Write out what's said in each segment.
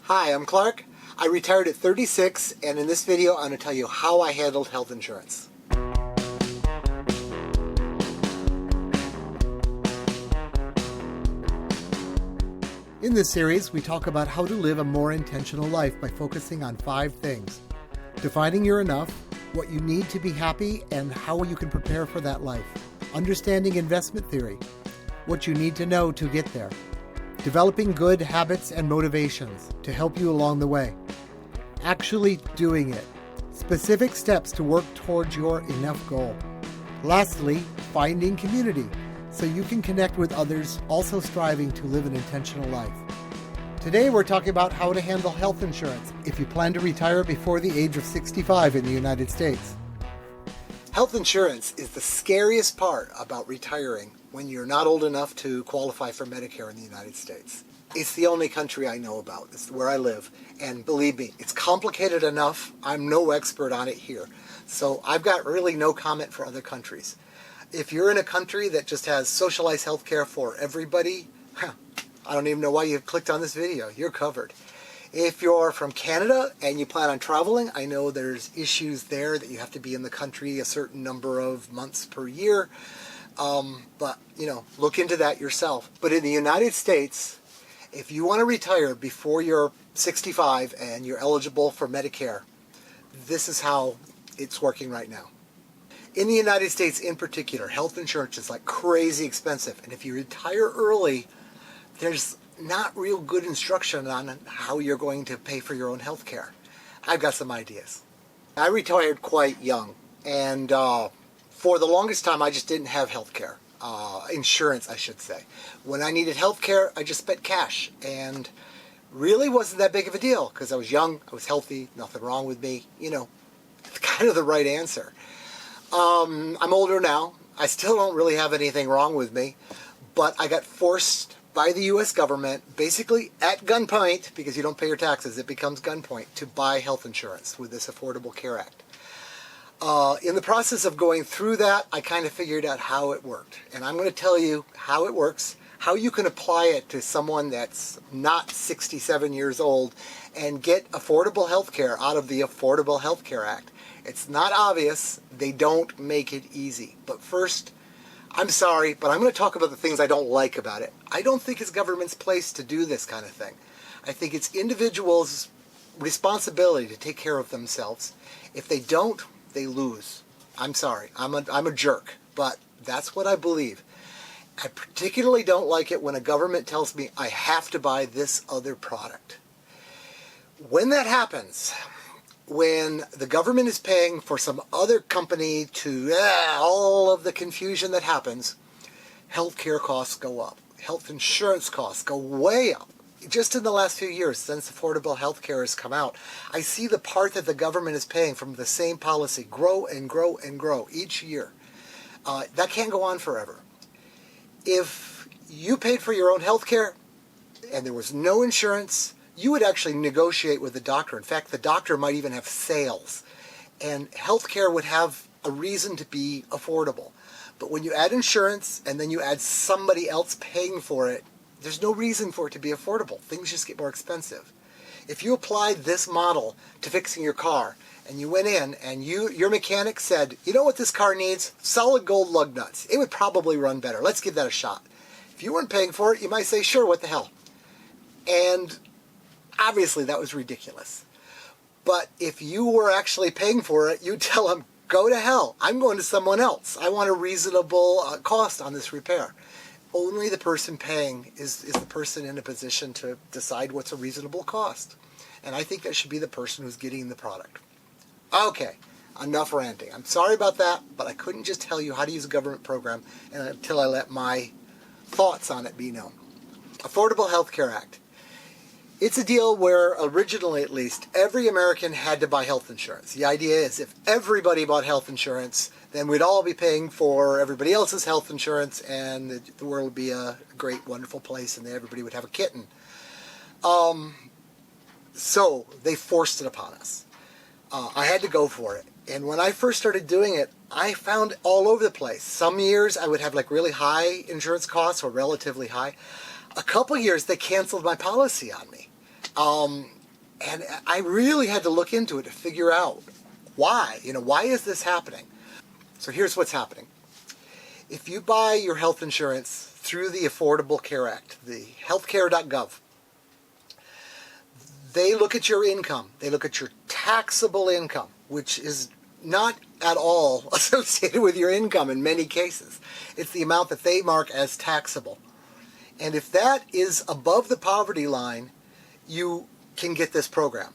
Hi, I'm Clark. I retired at 36, and in this video I'm going to tell you how I handled health insurance. In this series, we talk about how to live a more intentional life by focusing on 5 things. Defining your enough, what you need to be happy, and how you can prepare for that life. Understanding investment theory, what you need to know to get there. Developing good habits and motivations to help you along the way. Actually doing it. Specific steps to work towards your enough goal. Lastly, finding community so you can connect with others also striving to live an intentional life. Today we're talking about how to handle health insurance if you plan to retire before the age of 65 in the United States. Health insurance is the scariest part about retiring when you're not old enough to qualify for Medicare in the United States. It's the only country I know about. It's where I live. And believe me, it's complicated enough. I'm no expert on it here. So I've got really no comment for other countries. If you're in a country that just has socialized health care for everybody, I don't even know why you clicked on this video. You're covered. If you're from Canada and you plan on traveling, I know there's issues there that you have to be in the country a certain number of months per year. But, look into that yourself. But in the United States, if you want to retire before you're 65 and you're eligible for Medicare, this is how it's working right now. In the United States in particular, health insurance is like crazy expensive. And if you retire early, there's not real good instruction on how you're going to pay for your own health care. I've got some ideas. I retired quite young, and for the longest time I just didn't have health care. Insurance, I should say. When I needed health care, I just spent cash, and really wasn't that big of a deal because I was young, I was healthy, nothing wrong with me. It's kind of the right answer. I'm older now. I still don't really have anything wrong with me, but I got forced by the U.S. government, basically at gunpoint, because you don't pay your taxes, it becomes gunpoint, to buy health insurance with this Affordable Care Act. In the process of going through that, I kind of figured out how it worked. And I'm going to tell you how it works, how you can apply it to someone that's not 67 years old and get affordable health care out of the Affordable Health Care Act. It's not obvious. They don't make it easy. But first, I'm sorry, but I'm going to talk about the things I don't like about it. I don't think it's government's place to do this kind of thing. I think it's individuals' responsibility to take care of themselves. If they don't, they lose. I'm sorry. I'm a jerk, but that's what I believe. I particularly don't like it when a government tells me I have to buy this other product. When that happens, when the government is paying for some other company to all of the confusion that happens, healthcare costs go up. Health insurance costs go way up. Just in the last few years, since affordable health care has come out, I see the part that the government is paying from the same policy grow and grow and grow each year. That can't go on forever. If you paid for your own health care and there was no insurance, you would actually negotiate with the doctor. In fact, the doctor might even have sales. And healthcare would have a reason to be affordable. But when you add insurance and then you add somebody else paying for it, there's no reason for it to be affordable. Things just get more expensive. If you applied this model to fixing your car and you went in and your mechanic said, you know what this car needs? Solid gold lug nuts. It would probably run better. Let's give that a shot. If you weren't paying for it, you might say, sure, what the hell? And obviously, that was ridiculous. But if you were actually paying for it, you'd tell them, go to hell. I'm going to someone else. I want a reasonable cost on this repair. Only the person paying is the person in a position to decide what's a reasonable cost. And I think that should be the person who's getting the product. Okay, enough ranting. I'm sorry about that, but I couldn't just tell you how to use a government program until I let my thoughts on it be known. Affordable Health Care Act. It's a deal where, originally at least, every American had to buy health insurance. The idea is if everybody bought health insurance, then we'd all be paying for everybody else's health insurance and the world would be a great, wonderful place and everybody would have a kitten. So they forced it upon us. I had to go for it. And when I first started doing it, I found all over the place. Some years I would have like really high insurance costs or relatively high. A couple years they canceled my policy on me. And I really had to look into it to figure out why. Why is this happening? So here's what's happening. If you buy your health insurance through the Affordable Care Act, the Healthcare.gov, they look at your income. They look at your taxable income, which is not at all associated with your income in many cases. It's the amount that they mark as taxable. And if that is above the poverty line, you can get this program.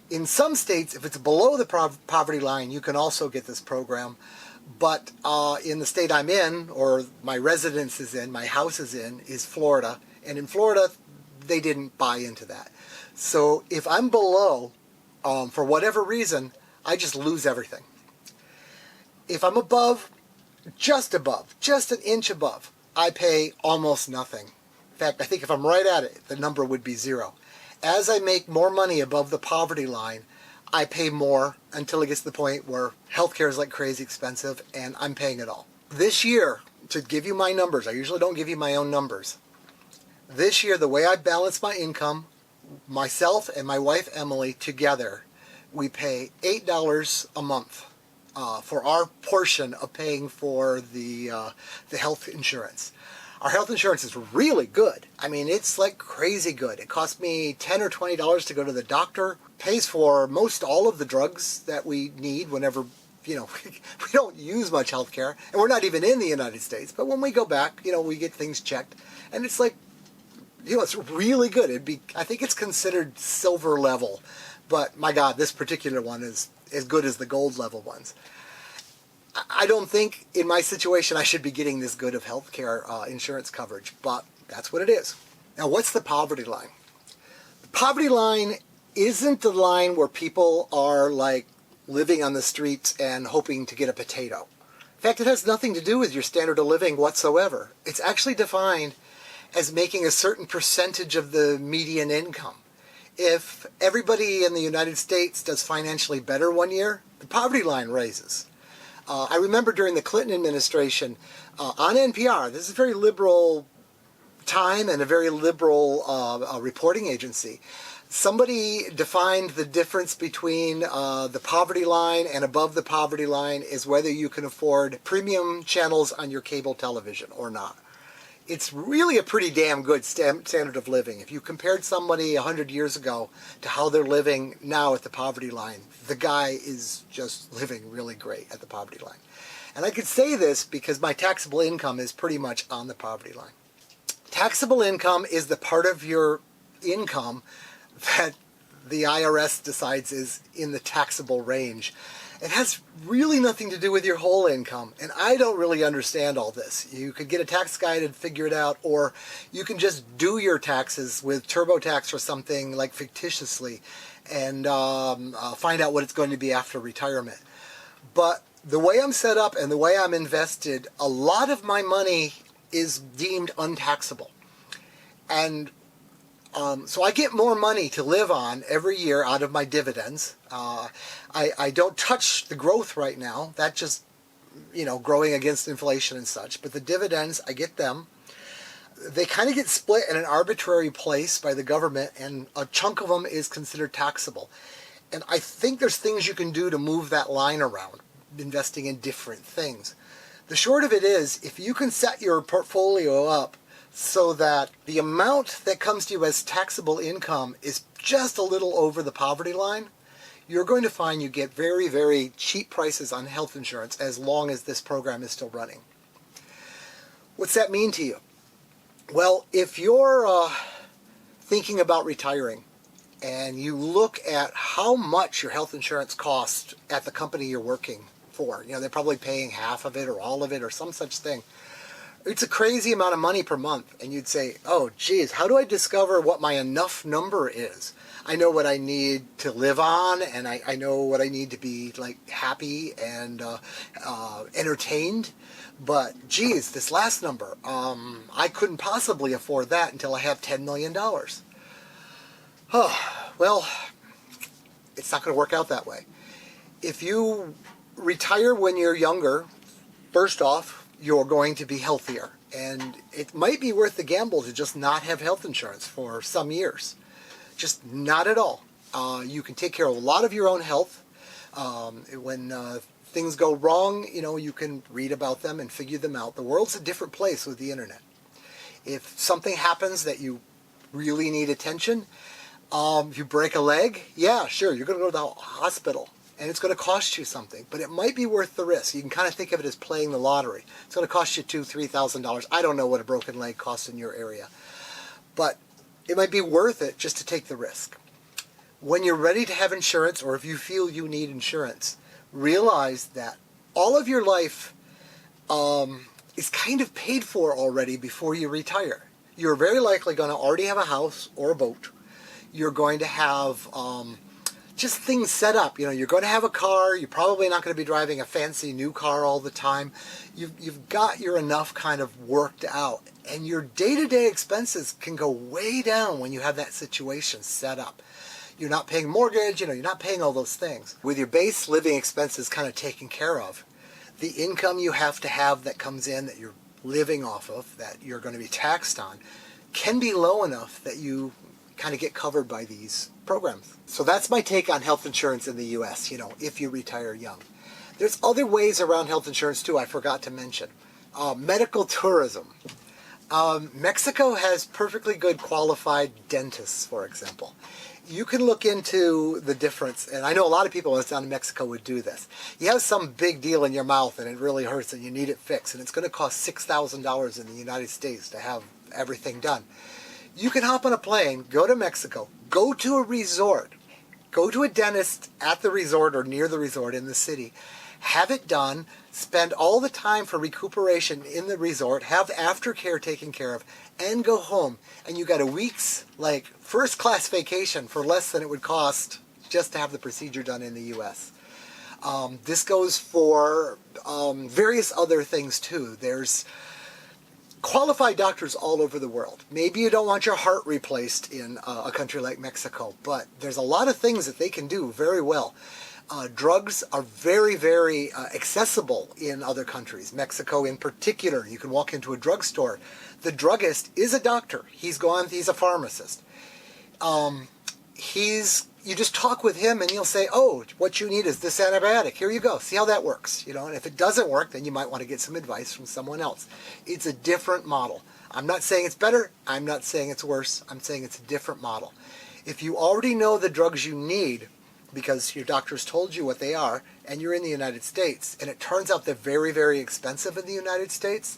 In some states, if it's below the poverty line, you can also get this program. But in the state I'm in, or my residence is in, my house is in, is Florida. And in Florida, they didn't buy into that. So if I'm below, for whatever reason, I just lose everything. If I'm above, just an inch above, I pay almost nothing. In fact, I think if I'm right at it, the number would be zero. As I make more money above the poverty line, I pay more until it gets to the point where healthcare is like crazy expensive and I'm paying it all. This year, to give you my numbers, I usually don't give you my own numbers. This year, the way I balance my income, myself and my wife Emily together, we pay $8 a month for our portion of paying for the health insurance. Our health insurance is really good. I mean, it's like crazy good. It costs me $10 or $20 to go to the doctor. Pays for most all of the drugs that we need whenever, we don't use much health care. And we're not even in the United States. But when we go back, we get things checked. And it's like, it's really good. I think it's considered silver level. But my God, this particular one is as good as the gold level ones. I don't think in my situation I should be getting this good of healthcare insurance coverage, but that's what it is. Now, what's the poverty line? The poverty line isn't the line where people are like living on the streets and hoping to get a potato. In fact, it has nothing to do with your standard of living whatsoever. It's actually defined as making a certain percentage of the median income. If everybody in the United States does financially better one year, the poverty line raises. I remember during the Clinton administration, on NPR, this is a very liberal time and a very liberal reporting agency, somebody defined the difference between the poverty line and above the poverty line is whether you can afford premium channels on your cable television or not. It's really a pretty damn good standard of living. If you compared somebody 100 years ago to how they're living now at the poverty line, the guy is just living really great at the poverty line. And I could say this because my taxable income is pretty much on the poverty line. Taxable income is the part of your income that the IRS decides is in the taxable range. It has really nothing to do with your whole income, and I don't really understand all this. You could get a tax guide and figure it out, or you can just do your taxes with TurboTax or something like fictitiously and find out what it's going to be after retirement. But the way I'm set up and the way I'm invested, a lot of my money is deemed untaxable. And so I get more money to live on every year out of my dividends. I don't touch the growth right now. That's just, growing against inflation and such. But the dividends, I get them. They kind of get split in an arbitrary place by the government, and a chunk of them is considered taxable. And I think there's things you can do to move that line around, investing in different things. The short of it is, if you can set your portfolio up so that the amount that comes to you as taxable income is just a little over the poverty line, you're going to find you get very, very cheap prices on health insurance as long as this program is still running. What's that mean to you? Well, if you're thinking about retiring and you look at how much your health insurance costs at the company you're working for, they're probably paying half of it or all of it or some such thing. It's a crazy amount of money per month. And you'd say, oh, geez, how do I discover what my enough number is? I know what I need to live on, and I know what I need to be happy and entertained. But, geez, this last number, I couldn't possibly afford that until I have $10 million. Oh, well, it's not going to work out that way. If you retire when you're younger, first off, you're going to be healthier. And it might be worth the gamble to just not have health insurance for some years. Just not at all. You can take care of a lot of your own health. When things go wrong, you can read about them and figure them out. The world's a different place with the internet. If something happens that you really need attention, if you break a leg, yeah, sure, you're going to go to the hospital. And it's going to cost you something, but it might be worth the risk. You can kind of think of it as playing the lottery. It's going to cost you $2,000, $3,000. I don't know what a broken leg costs in your area, but it might be worth it just to take the risk. When you're ready to have insurance, or if you feel you need insurance, realize that all of your life is kind of paid for already before you retire. You're very likely going to already have a house or a boat. You're going to have just things set up. You're going to have a car. You're probably not going to be driving a fancy new car all the time. You've got your enough kind of worked out. And your day-to-day expenses can go way down when you have that situation set up. You're not paying mortgage, you're not paying all those things. With your base living expenses kind of taken care of, the income you have to have that comes in that you're living off of, that you're going to be taxed on, can be low enough that you kind of get covered by these programs. So that's my take on health insurance in the U.S., if you retire young. There's other ways around health insurance too I forgot to mention. Medical tourism. Mexico has perfectly good qualified dentists, for example. You can look into the difference, and I know a lot of people when it's down in Mexico would do this. You have some big deal in your mouth and it really hurts and you need it fixed, and it's going to cost $6,000 in the United States to have everything done. You can hop on a plane, go to Mexico, go to a resort, go to a dentist at the resort or near the resort in the city, have it done, spend all the time for recuperation in the resort, have aftercare taken care of, and go home. And you got a week's first class vacation for less than it would cost just to have the procedure done in the U.S. This goes for various other things too. There's qualified doctors all over the world. Maybe you don't want your heart replaced in a country like Mexico, but there's a lot of things that they can do very well. Drugs are very, very accessible in other countries. Mexico in particular, you can walk into a drugstore. The druggist is a doctor. He's a pharmacist. You just talk with him and he'll say, oh, what you need is this antibiotic. Here you go. See how that works. And if it doesn't work, then you might want to get some advice from someone else. It's a different model. I'm not saying it's better. I'm not saying it's worse. I'm saying it's a different model. If you already know the drugs you need because your doctor's told you what they are, and you're in the United States, and it turns out they're very, very expensive in the United States,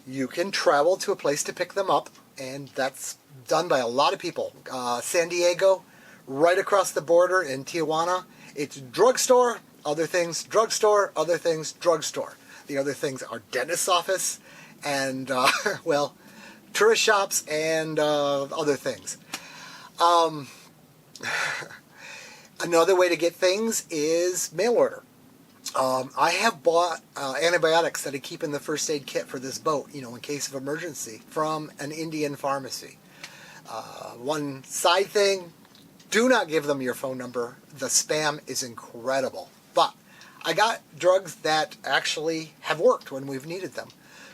you can travel to a place to pick them up, and that's done by a lot of people. San Diego, right across the border in Tijuana, it's drugstore, other things, drugstore, other things, drugstore. The other things are dentist's office and, tourist shops and other things. Another way to get things is mail order. I have bought antibiotics that I keep in the first aid kit for this boat, in case of emergency, from an Indian pharmacy. One side thing, do not give them your phone number. The spam is incredible. But I got drugs that actually have worked when we've needed them.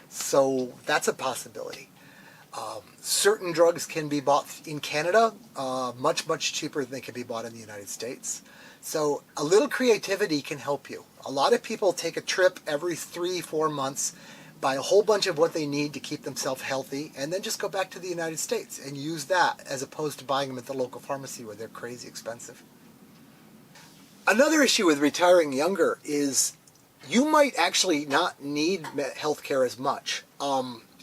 So that's a possibility. Certain drugs can be bought in Canada much, much cheaper than they can be bought in the United States. So a little creativity can help you. A lot of people take a trip every 3-4 months, buy a whole bunch of what they need to keep themselves healthy, and then just go back to the United States and use that as opposed to buying them at the local pharmacy where they're crazy expensive. Another issue with retiring younger is you might actually not need health care as much.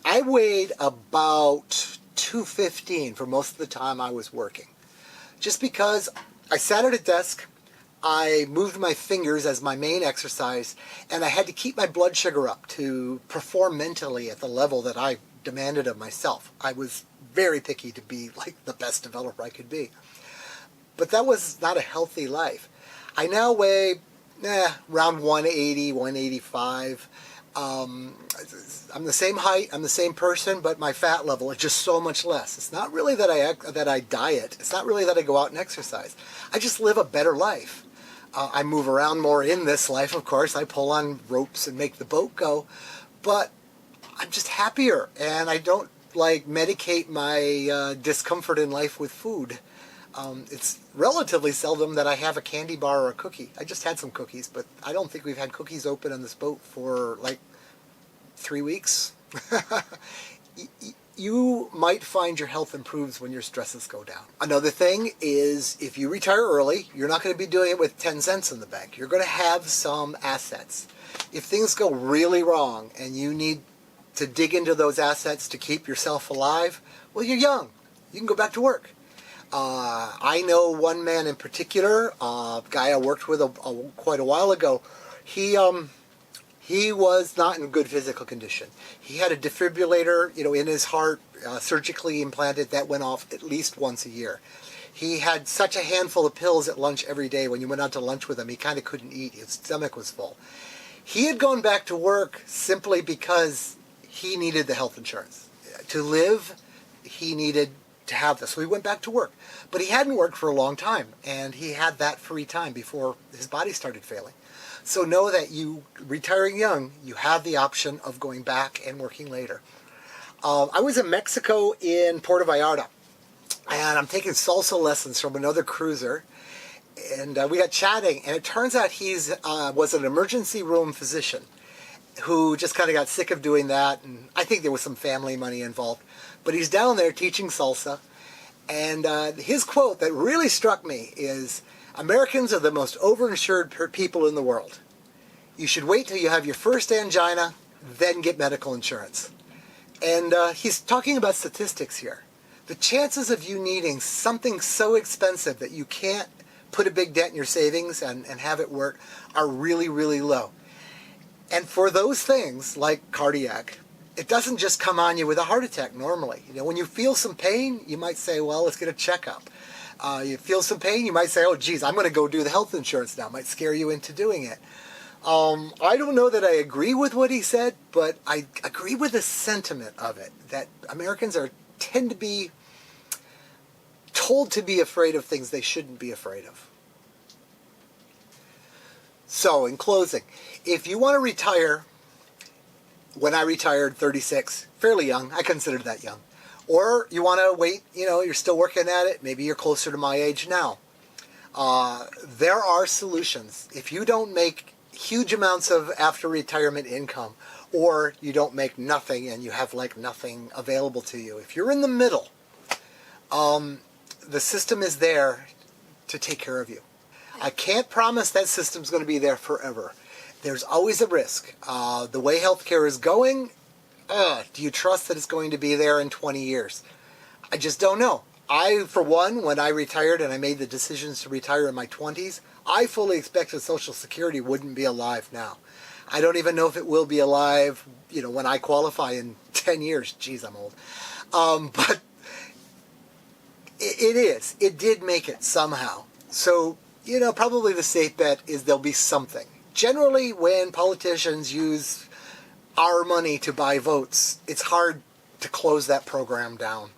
I weighed about 215 for most of the time I was working. Just because I sat at a desk, I moved my fingers as my main exercise, and I had to keep my blood sugar up to perform mentally at the level that I demanded of myself. I was very picky to be like the best developer I could be. But that was not a healthy life. I now weigh around 180, 185. I'm the same height, I'm the same person, but my fat level is just so much less. It's not really that I diet. It's not really that I go out and exercise. I just live a better life. I move around more in this life, of course. I pull on ropes and make the boat go. But I'm just happier, and I don't medicate my discomfort in life with food. It's relatively seldom that I have a candy bar or a cookie. I just had some cookies, but I don't think we've had cookies open on this boat for like 3 weeks. You might find your health improves when your stresses go down. Another thing is, if you retire early, you're not going to be doing it with 10 cents in the bank. You're going to have some assets. If things go really wrong and you need to dig into those assets to keep yourself alive, well, you're young. You can go back to work. I know one man in particular, a guy I worked with quite a while ago. He was not in good physical condition. He had a defibrillator, in his heart, surgically implanted, that went off at least once a year. He had such a handful of pills at lunch every day. When you went out to lunch with him, he kind of couldn't eat. His stomach was full. He had gone back to work simply because he needed the health insurance. To live, he needed to have this. So he went back to work. But he hadn't worked for a long time, and he had that free time before his body started failing. So know that you, retiring young, you have the option of going back and working later. I was in Mexico in Puerto Vallarta, and I'm taking salsa lessons from another cruiser, and we got chatting, and it turns out was an emergency room physician who just kind of got sick of doing that, and I think there was some family money involved. But he's down there teaching salsa, and his quote that really struck me is, "Americans are the most overinsured people in the world. You should wait till you have your first angina, then get medical insurance." And he's talking about statistics here. The chances of you needing something so expensive that you can't put a big dent in your savings and have it work are really, really low. And for those things, like cardiac, it doesn't just come on you with a heart attack normally. When you feel some pain, you might say, well, let's get a checkup. You feel some pain, you might say, oh, geez, I'm going to go do the health insurance now. It might scare you into doing it. I don't know that I agree with what he said, but I agree with the sentiment of it, that Americans tend to be told to be afraid of things they shouldn't be afraid of. So, in closing, if you want to retire, when I retired, 36, fairly young, I considered that young, or you want to wait, you're still working at it, maybe you're closer to my age now. There are solutions. If you don't make huge amounts of after retirement income, or you don't make nothing and you have like nothing available to you, if you're in the middle, the system is there to take care of you. I can't promise that system's going to be there forever. There's always a risk. The way healthcare is going, do you trust that it's going to be there in 20 years? I just don't know. I, for one, when I retired and I made the decisions to retire in my 20s, I fully expected Social Security wouldn't be alive now. I don't even know if it will be alive, when I qualify in 10 years. Geez, I'm old. But it is. It did make it somehow. So, probably the safe bet is there'll be something. Generally, when politicians use our money to buy votes, it's hard to close that program down.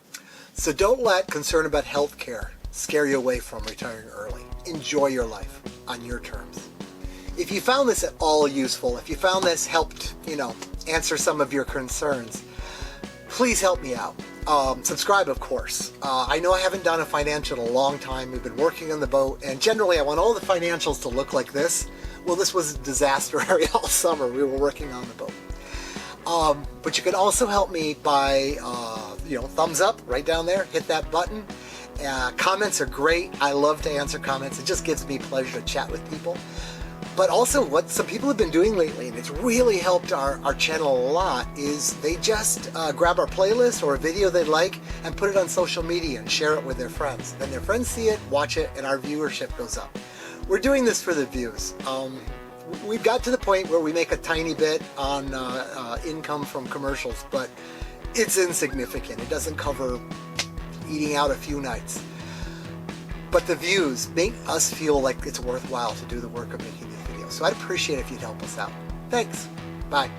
So don't let concern about health care scare you away from retiring early. Enjoy your life on your terms. If you found this at all useful, if you found this helped, answer some of your concerns, please help me out. Subscribe, of course. I know I haven't done a financial in a long time. We've been working on the boat, and generally I want all the financials to look like this. Well, this was a disaster area all summer. We were working on the boat. But you can also help me by, thumbs up right down there. Hit that button. Comments are great. I love to answer comments. It just gives me pleasure to chat with people. But also what some people have been doing lately, and it's really helped our channel a lot, is they just grab our playlist or a video they like and put it on social media and share it with their friends. Then their friends see it, watch it, and our viewership goes up. We're doing this for the views. We've got to the point where we make a tiny bit on income from commercials, but it's insignificant. It doesn't cover eating out a few nights. But the views make us feel like it's worthwhile to do the work of making these videos. So I'd appreciate it if you'd help us out. Thanks. Bye.